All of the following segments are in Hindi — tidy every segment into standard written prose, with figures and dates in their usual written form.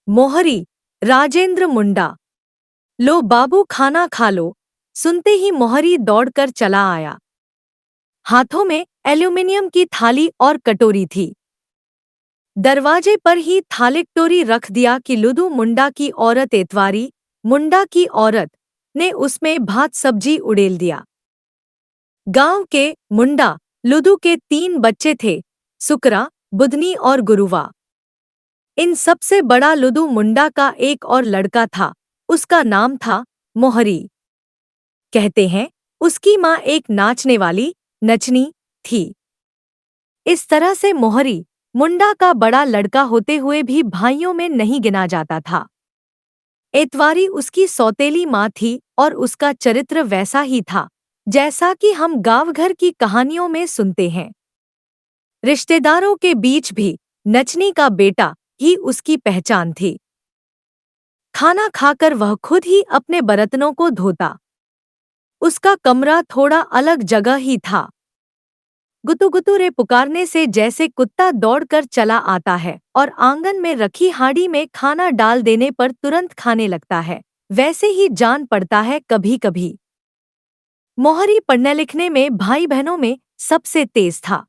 मोहरी, राजेंद्र मुंडा। लो बाबू खाना खा लो। सुनते ही मोहरी दौड़कर चला आया। हाथों में एल्यूमिनियम की थाली और कटोरी थी। दरवाजे पर ही थालिकटोरी रख दिया कि लुदू मुंडा की औरत एतवारी मुंडा की औरत ने उसमें भात सब्जी उड़ेल दिया। गांव के मुंडा लुदू के 3 बच्चे थे, सुकरा, बुधनी और गुरुवा। इन सबसे बड़ा लुदू मुंडा का एक और लड़का था, उसका नाम था मोहरी। कहते हैं उसकी माँ एक नाचने वाली नचनी थी। इस तरह से मोहरी मुंडा का बड़ा लड़का होते हुए भी भाइयों में नहीं गिना जाता था। एतवारी उसकी सौतेली माँ थी और उसका चरित्र वैसा ही था जैसा कि हम गाँव घर की कहानियों में सुनते हैं। रिश्तेदारों के बीच भी नचनी का बेटा ही उसकी पहचान थी। खाना खाकर वह खुद ही अपने बर्तनों को धोता। उसका कमरा थोड़ा अलग जगह ही था। गुतुगुतु रे पुकारने से जैसे कुत्ता दौड़कर चला आता है और आंगन में रखी हांडी में खाना डाल देने पर तुरंत खाने लगता है, वैसे ही जान पड़ता है कभी कभी। मोहरी पढ़ने लिखने में भाई बहनों में सबसे तेज था।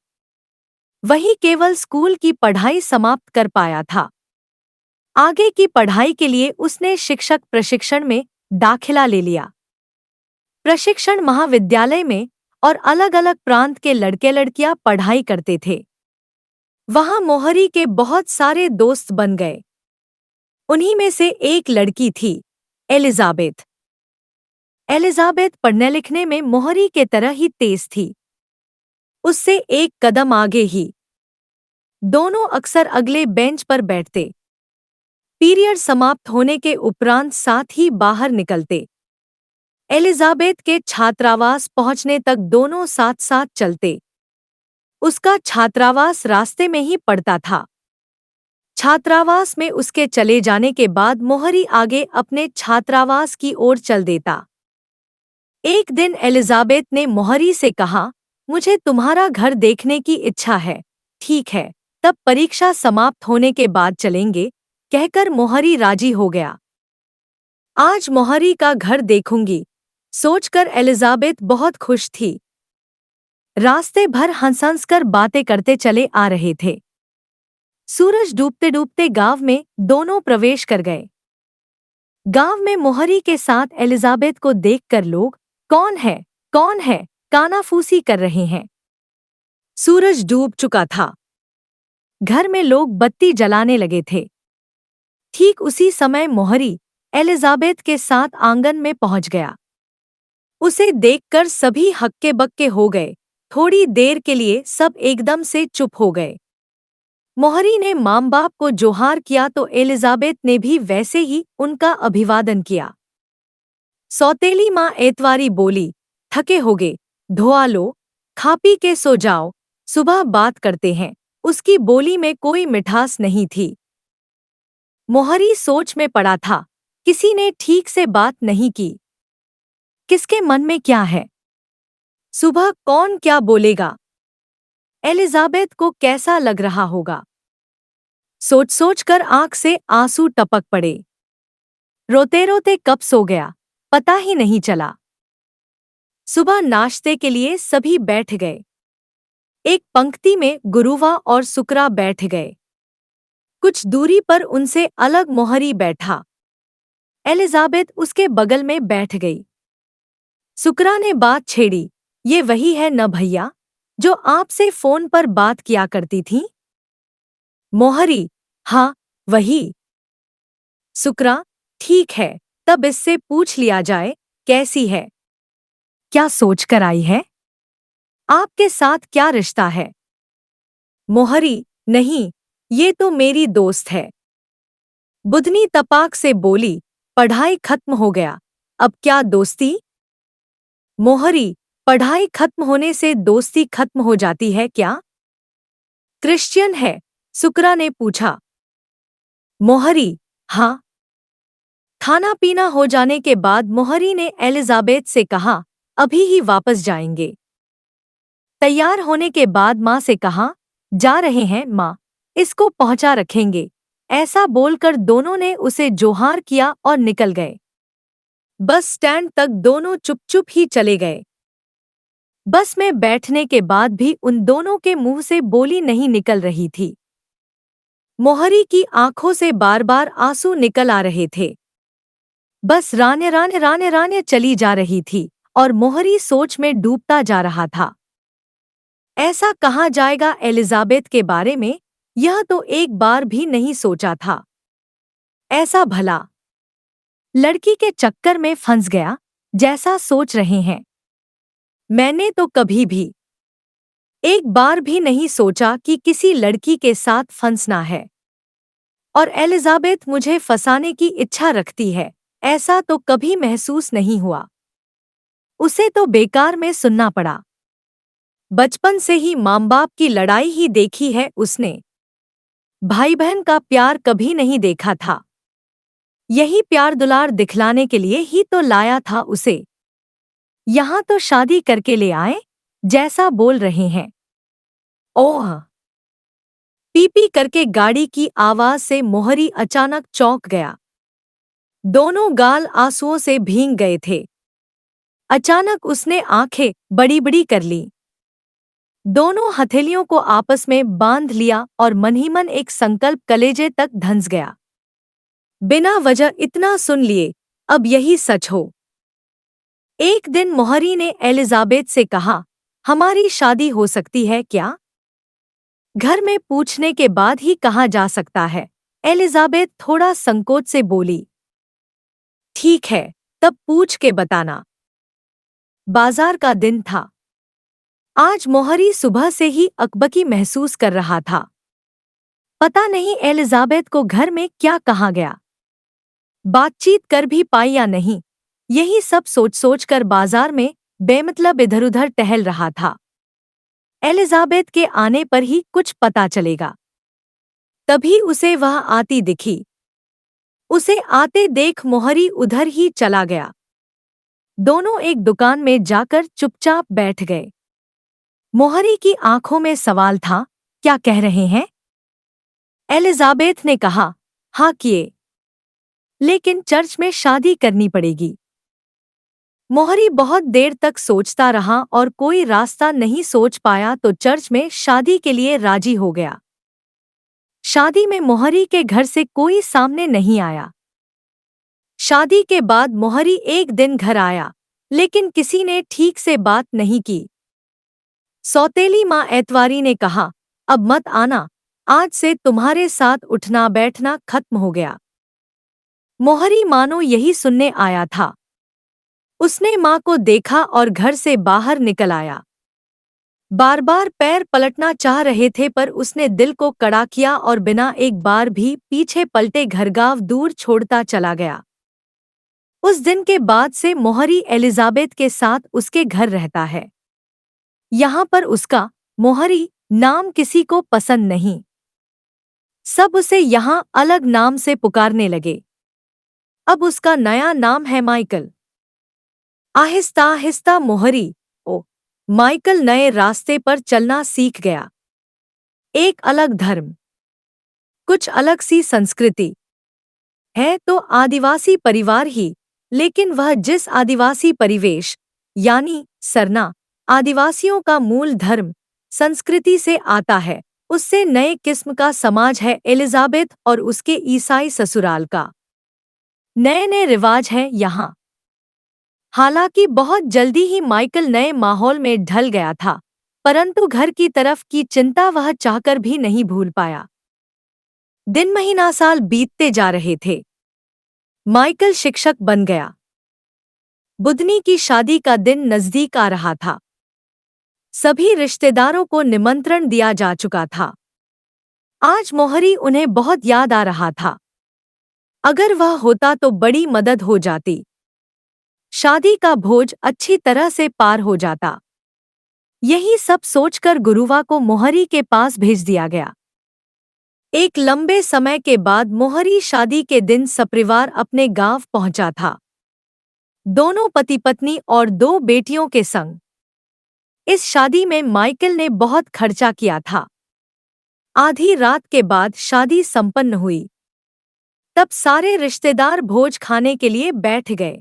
वही केवल स्कूल की पढ़ाई समाप्त कर पाया था। आगे की पढ़ाई के लिए उसने शिक्षक प्रशिक्षण में दाखिला ले लिया। प्रशिक्षण महाविद्यालय में और अलग अलग प्रांत के लड़के लड़कियां पढ़ाई करते थे। वहां मोहरी के बहुत सारे दोस्त बन गए। उन्हीं में से एक लड़की थी, एलिजाबेथ। एलिजाबेथ पढ़ने लिखने में मोहरी के तरह ही तेज थी, उससे एक कदम आगे ही। दोनों अक्सर अगले बेंच पर बैठते। पीरियड समाप्त होने के उपरांत साथ ही बाहर निकलते। एलिजाबेथ के छात्रावास पहुंचने तक दोनों साथ साथ चलते। उसका छात्रावास रास्ते में ही पड़ता था। छात्रावास में उसके चले जाने के बाद मोहरी आगे अपने छात्रावास की ओर चल देता। एक दिन एलिजाबेथ ने मोहरी से कहा, मुझे तुम्हारा घर देखने की इच्छा है। ठीक है, तब परीक्षा समाप्त होने के बाद चलेंगे, कहकर मोहरी राजी हो गया। आज मोहरी का घर देखूंगी, सोचकर एलिजाबेथ बहुत खुश थी। रास्ते भर हंस कर बातें करते चले आ रहे थे। सूरज डूबते डूबते गांव में दोनों प्रवेश कर गए। गांव में मोहरी के साथ एलिजाबेथ को देखकर लोग कौन है कौन है कानाफूसी कर रहे हैं। सूरज डूब चुका था। घर में लोग बत्ती जलाने लगे थे। ठीक उसी समय मोहरी एलिजाबेथ के साथ आंगन में पहुंच गया। उसे देखकर सभी हक्के बक्के हो गए। थोड़ी देर के लिए सब एकदम से चुप हो गए। मोहरी ने माँ बाप को जोहार किया तो एलिजाबेथ ने भी वैसे ही उनका अभिवादन किया। सौतेली माँ एतवारी बोली, थके होगे, धोआ लो, खा पी के सो जाओ, सुबह बात करते हैं। उसकी बोली में कोई मिठास नहीं थी। मोहरी सोच में पड़ा था, किसी ने ठीक से बात नहीं की। किसके मन में क्या है? सुबह कौन क्या बोलेगा? एलिजाबेथ को कैसा लग रहा होगा? सोच सोच कर आंख से आंसू टपक पड़े। रोते रोते कब सो गया, पता ही नहीं चला। सुबह नाश्ते के लिए सभी बैठ गए। एक पंक्ति में गुरुवा और सुकरा बैठ गए। कुछ दूरी पर उनसे अलग मोहरी बैठा। एलिजाबेथ उसके बगल में बैठ गई। सुकरा ने बात छेड़ी, ये वही है न भैया, जो आपसे फोन पर बात किया करती थी? मोहरी, हाँ वही। सुकरा, ठीक है, तब इससे पूछ लिया जाए, कैसी है? क्या सोचकर आई है? आपके साथ क्या रिश्ता है? मोहरी, नहीं, ये तो मेरी दोस्त है। बुधनी तपाक से बोली, पढ़ाई खत्म हो गया, अब क्या दोस्ती? मोहरी, पढ़ाई खत्म होने से दोस्ती खत्म हो जाती है क्या? क्रिश्चियन है? सुकरा ने पूछा। मोहरी, हाँ। खाना पीना हो जाने के बाद मोहरी ने एलिजाबेथ से कहा, अभी ही वापस जाएंगे। तैयार होने के बाद माँ से कहा, जा रहे हैं माँ, इसको पहुंचा रखेंगे, ऐसा बोलकर दोनों ने उसे जोहार किया और निकल गए। बस स्टैंड तक दोनों चुप-चुप ही चले गए। बस में बैठने के बाद भी उन दोनों के मुंह से बोली नहीं निकल रही थी। मोहरी की आंखों से बार-बार आंसू निकल आ रहे थे। बस राने राने राने राने चली जा रही थी और मोहरी सोच में डूबता जा रहा था। ऐसा कहा जाएगा एलिजाबेथ के बारे में, यह तो एक बार भी नहीं सोचा था। ऐसा भला लड़की के चक्कर में फंस गया, जैसा सोच रहे हैं। मैंने तो कभी भी एक बार भी नहीं सोचा कि किसी लड़की के साथ फंसना है। और एलिजाबेथ मुझे फंसाने की इच्छा रखती है, ऐसा तो कभी महसूस नहीं हुआ। उसे तो बेकार में सुनना पड़ा। बचपन से ही माँ बाप की लड़ाई ही देखी है उसने। भाई बहन का प्यार कभी नहीं देखा था। यही प्यार दुलार दिखलाने के लिए ही तो लाया था उसे। यहाँ तो शादी करके ले आए, जैसा बोल रहे हैं। ओह! पी-पी करके गाड़ी की आवाज से मोहरी अचानक चौंक गया। दोनों गाल आंसुओं से भीग गए थे। अचानक उसने आंखें बड़ी-बड़ी कर लीं। दोनों हथेलियों को आपस में बांध लिया और मन ही मन एक संकल्प कलेजे तक धंस गया। बिना वजह इतना सुन लिए, अब यही सच हो। एक दिन मोहरी ने एलिजाबेथ से कहा, हमारी शादी हो सकती है क्या? घर में पूछने के बाद ही कहा जा सकता है। एलिजाबेथ थोड़ा संकोच से बोली, ठीक है, तब पूछ के बताना। बाजार का दिन था। आज मोहरी सुबह से ही अकबकी महसूस कर रहा था। पता नहीं एलिजाबेथ को घर में क्या कहा गया। बातचीत कर भी पाई या नहीं, यही सब सोच कर बाजार में बेमतलब इधर-उधर टहल रहा था। एलिजाबेथ के आने पर ही कुछ पता चलेगा। तभी उसे वह आती दिखी। उसे आते देख मोहरी उधर ही चला गया। दोनों एक दुकान में जाकर चुपचाप बैठ गए। मोहरी की आंखों में सवाल था, क्या कह रहे हैं? एलिजाबेथ ने कहा, हाँ किए, लेकिन चर्च में शादी करनी पड़ेगी। मोहरी बहुत देर तक सोचता रहा और कोई रास्ता नहीं सोच पाया तो चर्च में शादी के लिए राजी हो गया। शादी में मोहरी के घर से कोई सामने नहीं आया। शादी के बाद मोहरी एक दिन घर आया, लेकिन किसी ने ठीक से बात नहीं की। सौतेली माँ एतवारी ने कहा, अब मत आना, आज से तुम्हारे साथ उठना बैठना खत्म हो गया। मोहरी मानो यही सुनने आया था। उसने माँ को देखा और घर से बाहर निकल आया। बार बार पैर पलटना चाह रहे थे पर उसने दिल को कड़ा किया और बिना एक बार भी पीछे पलटे घरगांव दूर छोड़ता चला गया। उस दिन के बाद से मोहरी एलिजाबेथ के साथ उसके घर रहता है। यहाँ पर उसका मोहरी नाम किसी को पसंद नहीं। सब उसे यहाँ अलग नाम से पुकारने लगे। अब उसका नया नाम है माइकल। आहिस्ता आहिस्ता मोहरी माइकल नए रास्ते पर चलना सीख गया। एक अलग धर्म, कुछ अलग सी संस्कृति है तो आदिवासी परिवार ही, लेकिन वह जिस आदिवासी परिवेश यानी सरना आदिवासियों का मूल धर्म संस्कृति से आता है, उससे नए किस्म का समाज है एलिजाबेथ और उसके ईसाई ससुराल का। नए नए रिवाज है यहाँ। हालांकि बहुत जल्दी ही माइकल नए माहौल में ढल गया था, परंतु घर की तरफ की चिंता वह चाहकर भी नहीं भूल पाया। दिन महीना साल बीतते जा रहे थे। माइकल शिक्षक बन गया। बुधनी की शादी का दिन नजदीक आ रहा था। सभी रिश्तेदारों को निमंत्रण दिया जा चुका था। आज मोहरी उन्हें बहुत याद आ रहा था। अगर वह होता तो बड़ी मदद हो जाती। शादी का भोज अच्छी तरह से पार हो जाता। यही सब सोचकर गुरुवा को मोहरी के पास भेज दिया गया। एक लंबे समय के बाद मोहरी शादी के दिन सपरिवार अपने गांव पहुंचा था। दोनों पति पत्नी और 2 बेटियों के संग। इस शादी में माइकल ने बहुत खर्चा किया था। आधी रात के बाद शादी संपन्न हुई। तब सारे रिश्तेदार भोज खाने के लिए बैठ गए।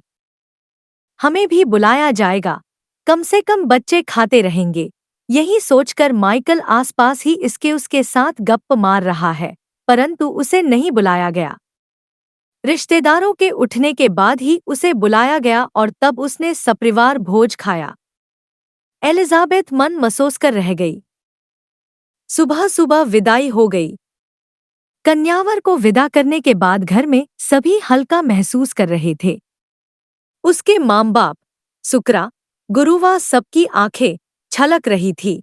हमें भी बुलाया जाएगा, कम से कम बच्चे खाते रहेंगे, यही सोचकर माइकल आसपास ही इसके उसके साथ गप्प मार रहा है, परंतु उसे नहीं बुलाया गया। रिश्तेदारों के उठने के बाद ही उसे बुलाया गया और तब उसने सपरिवार भोज खाया। एलिजाबेथ मन मसोस कर रह गई। सुबह सुबह विदाई हो गई। कन्यावर को विदा करने के बाद घर में सभी हल्का महसूस कर रहे थे। उसके माँ बाप, सुकरा, गुरुवा सबकी आंखें छलक रही थी,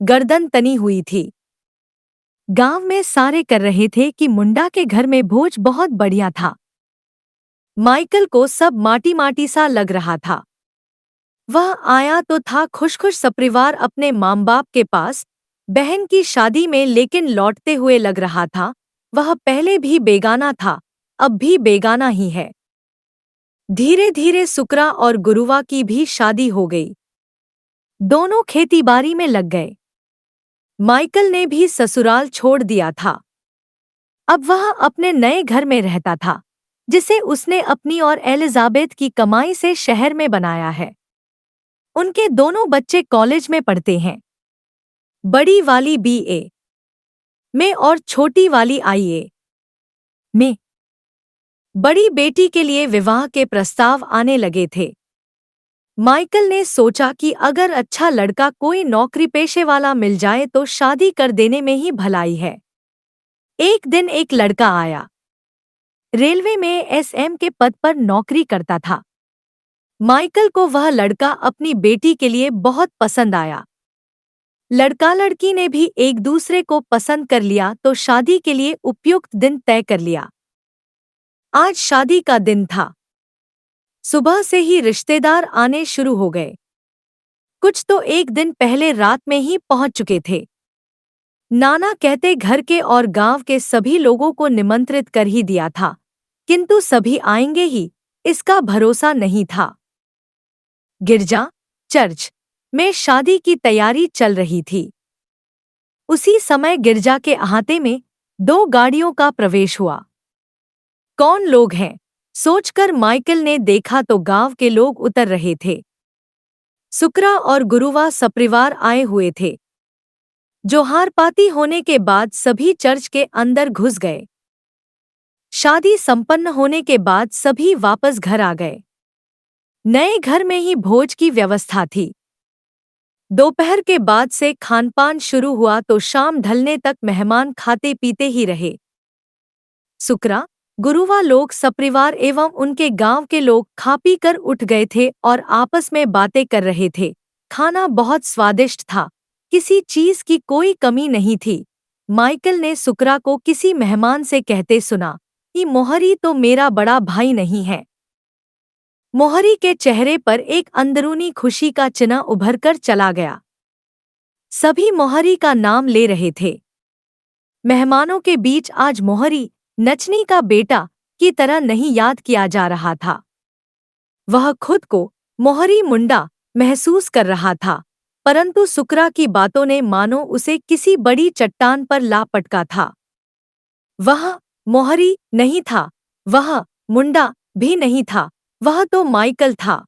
गर्दन तनी हुई थी। गांव में सारे कर रहे थे कि मुंडा के घर में भोज बहुत बढ़िया था। माइकल को सब माटी माटी सा लग रहा था। वह आया तो था खुश खुश सपरिवार अपने माँ बाप के पास, बहन की शादी में, लेकिन लौटते हुए लग रहा था वह पहले भी बेगाना था, अब भी बेगाना ही है। धीरे धीरे सुकरा और गुरुवा की भी शादी हो गई। दोनों खेतीबाड़ी में लग गए। माइकल ने भी ससुराल छोड़ दिया था। अब वह अपने नए घर में रहता था, जिसे उसने अपनी और एलिजाबेथ की कमाई से शहर में बनाया है। उनके दोनों बच्चे कॉलेज में पढ़ते हैं, बड़ी वाली बीए में और छोटी वाली आईए में। बड़ी बेटी के लिए विवाह के प्रस्ताव आने लगे थे। माइकल ने सोचा कि अगर अच्छा लड़का कोई नौकरी पेशे वाला मिल जाए तो शादी कर देने में ही भलाई है। एक दिन एक लड़का आया। रेलवे में एसएम के पद पर नौकरी करता था। माइकल को वह लड़का अपनी बेटी के लिए बहुत पसंद आया। लड़का लड़की ने भी एक दूसरे को पसंद कर लिया तो शादी के लिए उपयुक्त दिन तय कर लिया। आज शादी का दिन था। सुबह से ही रिश्तेदार आने शुरू हो गए। कुछ तो एक दिन पहले रात में ही पहुंच चुके थे। नाना कहते घर के और गांव के सभी लोगों को निमंत्रित कर ही दिया था, किंतु सभी आएंगे ही इसका भरोसा नहीं था। गिरजा, चर्च में शादी की तैयारी चल रही थी। उसी समय गिरजा के अहाते में 2 गाड़ियों का प्रवेश हुआ। कौन लोग हैं सोचकर माइकल ने देखा तो गांव के लोग उतर रहे थे। सुकरा और गुरुवा सपरिवार आए हुए थे। जोहारपाती होने के बाद सभी चर्च के अंदर घुस गए। शादी संपन्न होने के बाद सभी वापस घर आ गए। नए घर में ही भोज की व्यवस्था थी। दोपहर के बाद से खानपान शुरू हुआ तो शाम ढलने तक मेहमान खाते पीते ही रहे। सुकरा, गुरुवा लोग सपरिवार एवं उनके गांव के लोग खा पी कर उठ गए थे और आपस में बातें कर रहे थे। खाना बहुत स्वादिष्ट था, किसी चीज की कोई कमी नहीं थी। माइकल ने सुकरा को किसी मेहमान से कहते सुना कि मोहरी तो मेरा बड़ा भाई नहीं है। मोहरी के चेहरे पर एक अंदरूनी खुशी का चिन्ह उभर कर चला गया। सभी मोहरी का नाम ले रहे थे। मेहमानों के बीच आज मोहरी नचनी का बेटा की तरह नहीं याद किया जा रहा था। वह खुद को मोहरी मुंडा महसूस कर रहा था, परंतु सुकरा की बातों ने मानो उसे किसी बड़ी चट्टान पर ला पटका था। वह मोहरी नहीं था, वह मुंडा भी नहीं था, वह तो माइकल था।